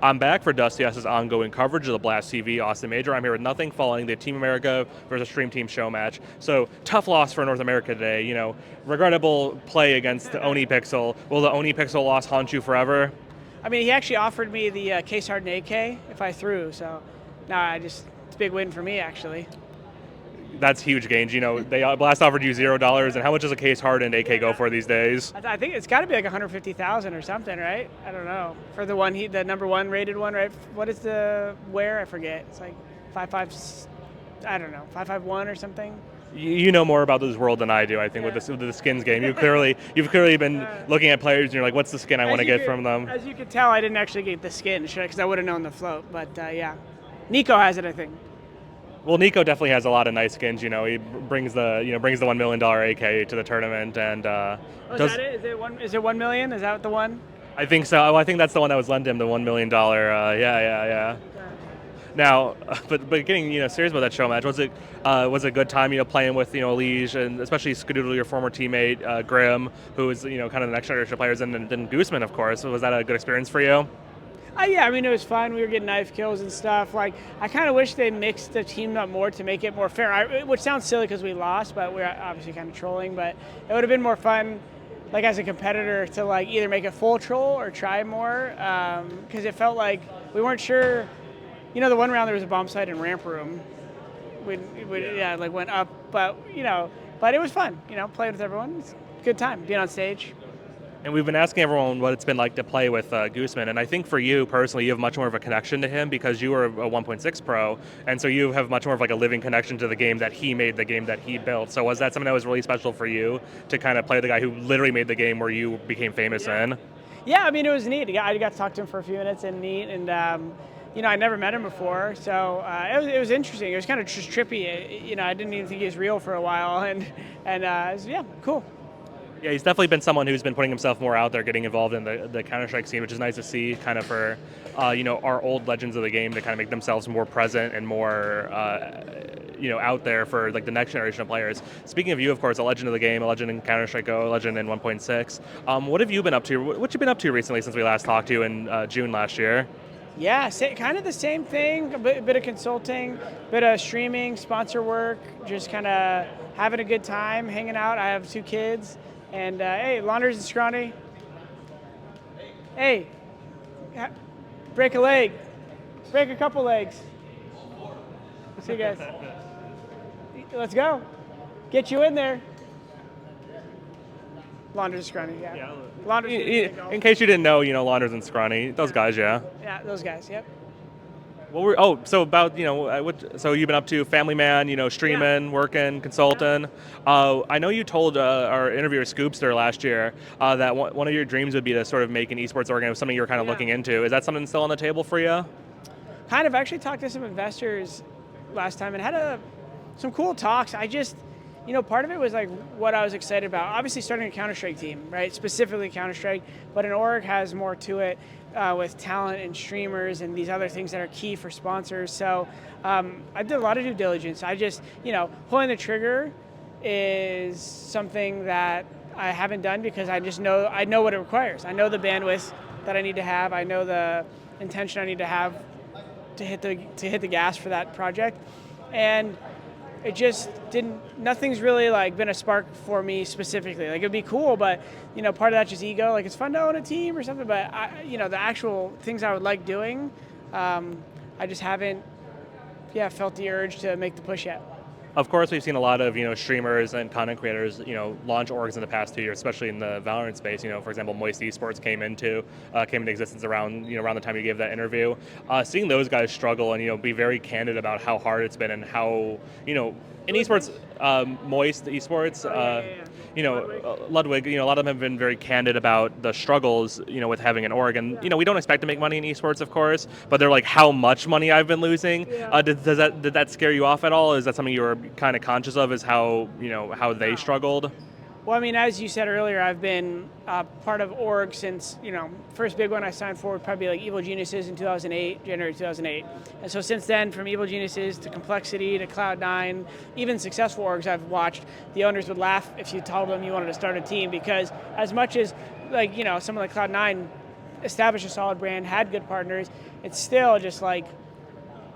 I'm back for Dusty S's ongoing coverage of the Blast TV Austin Major. I'm here with n0thing following the Team America versus Stream Team Showmatch. So, tough loss for North America today. Regrettable play against the ohnePixel. Will the ohnePixel loss haunt you forever? I mean, he actually offered me the case hardened AK if I threw, so now it's a big win for me, actually. That's huge gains. Blast offered you $0, and how much does a case hardened AK go for these days? I think it's got to be like 150,000 or something, right? I don't know. For the one, the number one rated one, right? What is the wear? I forget. It's like 5.5. I don't know, 5.51 or something. You know more about this world than I do. I think with the skins game, you've clearly been looking at players, and you're like, "What's the skin I want to get from them?" As you could tell, I didn't actually get the skin because I would have known the float. But yeah, Nico has it, I think. Well, Nico definitely has a lot of nice skins. He brings the $1 million AK to the tournament, and is that it? Is it 1 million? Is that the one? I think so. I think that's the one that was lent him, the $1 million. Yeah. Now, but getting serious about that show match, was it a good time playing with Lige and especially Skadoodle, your former teammate, Grim, who is kind of the next generation of players, and then Gooseman, of course. Was that a good experience for you? Yeah, I mean, it was fun. We were getting knife kills and stuff. Like, I kind of wish they mixed the team up more to make it more fair, which sounds silly because we lost, but we're obviously kind of trolling. But it would have been more fun, like, as a competitor to, like, either make a full troll or try more, because it felt like we weren't sure. The one round there was a bomb site in ramp room. We went up, but it was fun. Playing with everyone. It's a good time being on stage. And we've been asking everyone what it's been like to play with Gooseman, and I think for you personally, you have much more of a connection to him because you were a 1.6 pro, and so you have much more of like a living connection to the game that he made, the game that he built. So was that something that was really special for you to kind of play the guy who literally made the game where you became famous in? Yeah, I mean, it was neat. I got to talk to him for a few minutes and neat, and I never met him before, so it was interesting. It was kind of just trippy. I didn't even think he was real for a while, and it was, cool. Yeah, he's definitely been someone who's been putting himself more out there, getting involved in the Counter-Strike scene, which is nice to see kind of for, our old legends of the game to kind of make themselves more present and more, out there for like the next generation of players. Speaking of you, of course, a legend of the game, a legend in Counter-Strike Go, a legend in 1.6. What have you been up to? What you been up to recently since we last talked to you in June last year? Yeah, kind of the same thing, a bit of consulting, bit of streaming, sponsor work, just kind of having a good time, hanging out. I have 2 kids. And hey, Launders and Scrawny. Hey, break a leg. Break a couple legs. See you guys. Let's go. Get you in there. Launders and Scrawny, yeah. Launders. In case you didn't know, Launders and Scrawny, those guys, yeah. Yeah, those guys, yep. So about, so you've been up to family man, streaming, working, consulting. I know you told our interviewer Scoopster last year that one of your dreams would be to sort of make an esports organization, something you were kind of looking into. Is that something still on the table for you? Kind of. I actually talked to some investors last time and had some cool talks. I just, part of it was like what I was excited about. Obviously starting a Counter-Strike team, right? Specifically Counter-Strike, but an org has more to it. With talent and streamers and these other things that are key for sponsors. So I did a lot of due diligence. I just, pulling the trigger is something that I haven't done because I know what it requires. I know the bandwidth that I need to have. I know the intention I need to have to hit the gas for that project. And it just nothing's really like been a spark for me specifically. Like it'd be cool, but part of that's just ego. Like it's fun to own a team or something, but the actual things I would like doing, I just haven't, felt the urge to make the push yet. Of course, we've seen a lot of streamers and content creators launch orgs in the past 2 years, especially in the Valorant space. For example, Mnmzzz Esports came into existence around the time you gave that interview. Seeing those guys struggle and be very candid about how hard it's been and how in esports, Mnmzzz Esports, Ludwig, a lot of them have been very candid about the struggles, with having an org. And, we don't expect to make money in esports, of course, but they're like, how much money I've been losing. Yeah. Did that scare you off at all? Is that something you were kind of conscious of, is how they struggled? Well, I mean, as you said earlier, I've been part of org since, first big one I signed for would probably be like Evil Geniuses in 2008, January 2008. And so since then, from Evil Geniuses to Complexity to Cloud9, even successful orgs I've watched, the owners would laugh if you told them you wanted to start a team because as much as, like, someone like Cloud9 established a solid brand, had good partners. It's still just like,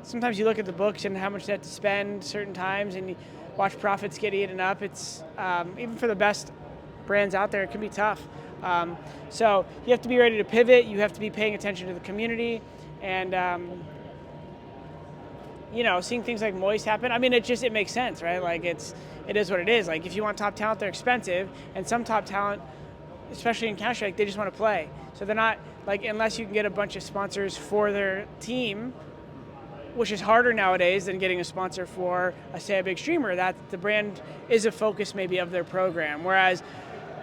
sometimes you look at the books and how much they have to spend certain times and you watch profits get eaten up. It's, even for the best brands out there, it can be tough. So you have to be ready to pivot. You have to be paying attention to the community, and seeing things like Moist happen. I mean, it makes sense, right? Like it is what it is. Like if you want top talent, they're expensive, and some top talent, especially in Counter-Strike, they just want to play. So they're not like, unless you can get a bunch of sponsors for their team, which is harder nowadays than getting a sponsor for, say, a big streamer. That the brand is a focus maybe of their program, whereas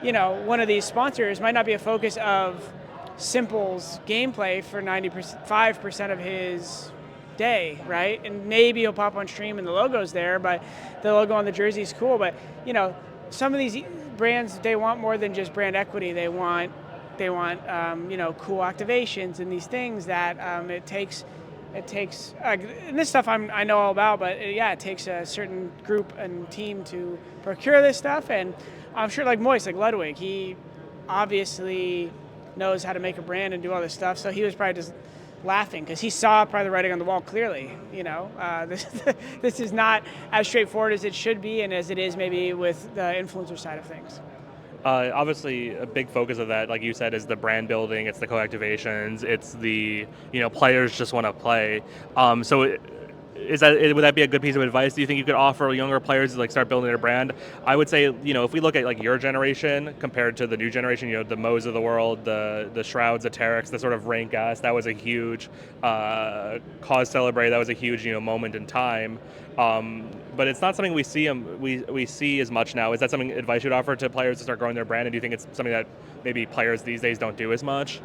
one of these sponsors might not be a focus of Simple's gameplay for 95% of his day, right? And maybe he'll pop on stream and the logo's there, but the logo on the jersey is cool. But some of these brands, they want more than just brand equity. They want cool activations and these things that it takes. And this stuff I know all about, but it takes a certain group and team to procure this stuff. And I'm sure like Moist, like Ludwig, he obviously knows how to make a brand and do all this stuff. So he was probably just laughing because he saw probably the writing on the wall clearly. This is not as straightforward as it should be and as it is maybe with the influencer side of things. Obviously, a big focus of that, like you said, is the brand building. It's the co-activations. It's the players just want to play. Would that be a good piece of advice? Do you think you could offer younger players to start building their brand? I would say, if we look at your generation compared to the new generation, the Mnmzzz of the world, the Shrouds, the Terex, the sort of rank us, that was a huge cause celebrate. That was a huge moment in time. But it's not something we see as much now. Is that something advice you'd offer to players to start growing their brand? And do you think it's something that maybe players these days don't do as much?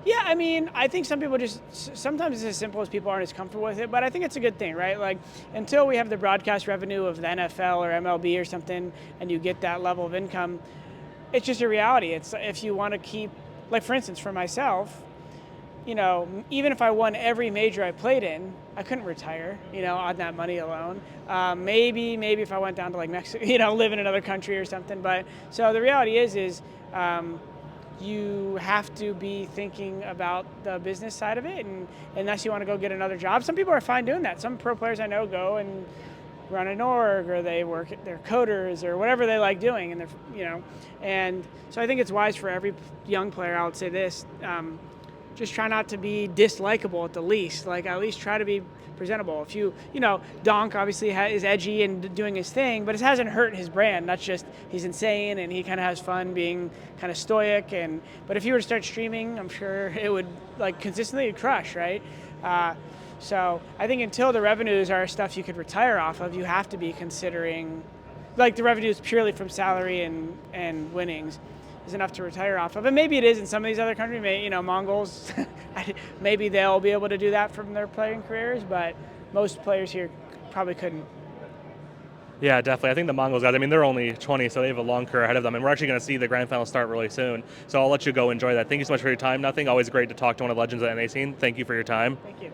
Yeah, I mean, I think some people sometimes it's as simple as people aren't as comfortable with it, but I think it's a good thing, right? Like, until we have the broadcast revenue of the NFL or MLB or something, and you get that level of income, it's just a reality. It's if you want to keep, like for instance, for myself, even if I won every major I played in, I couldn't retire, on that money alone. Maybe if I went down to like Mexico, live in another country or something. But so the reality is you have to be thinking about the business side of it, and unless you want to go get another job. Some people are fine doing that. Some pro players I know go and run an org, or they work at their coders, or whatever they like doing, and they're and so I think it's wise for every young player. I would say this: just try not to be dislikable at the least. Like at least try to be presentable. If Donk obviously is edgy and doing his thing, but it hasn't hurt his brand. That's just he's insane and he kind of has fun being kind of stoic. But if he were to start streaming, I'm sure it would consistently crush, right? So I think until the revenues are stuff you could retire off of, you have to be considering the revenues purely from salary and winnings is enough to retire off of. And maybe it is in some of these other countries. Mongols, maybe they'll be able to do that from their playing careers, but most players here probably couldn't. Yeah, definitely. I think the Mongols guys, they're only 20, so they have a long career ahead of them, and we're actually going to see the grand final start really soon. So I'll let you go enjoy that. Thank you so much for your time. n0thing. Always great to talk to one of the legends of the NA scene. Thank you for your time. Thank you.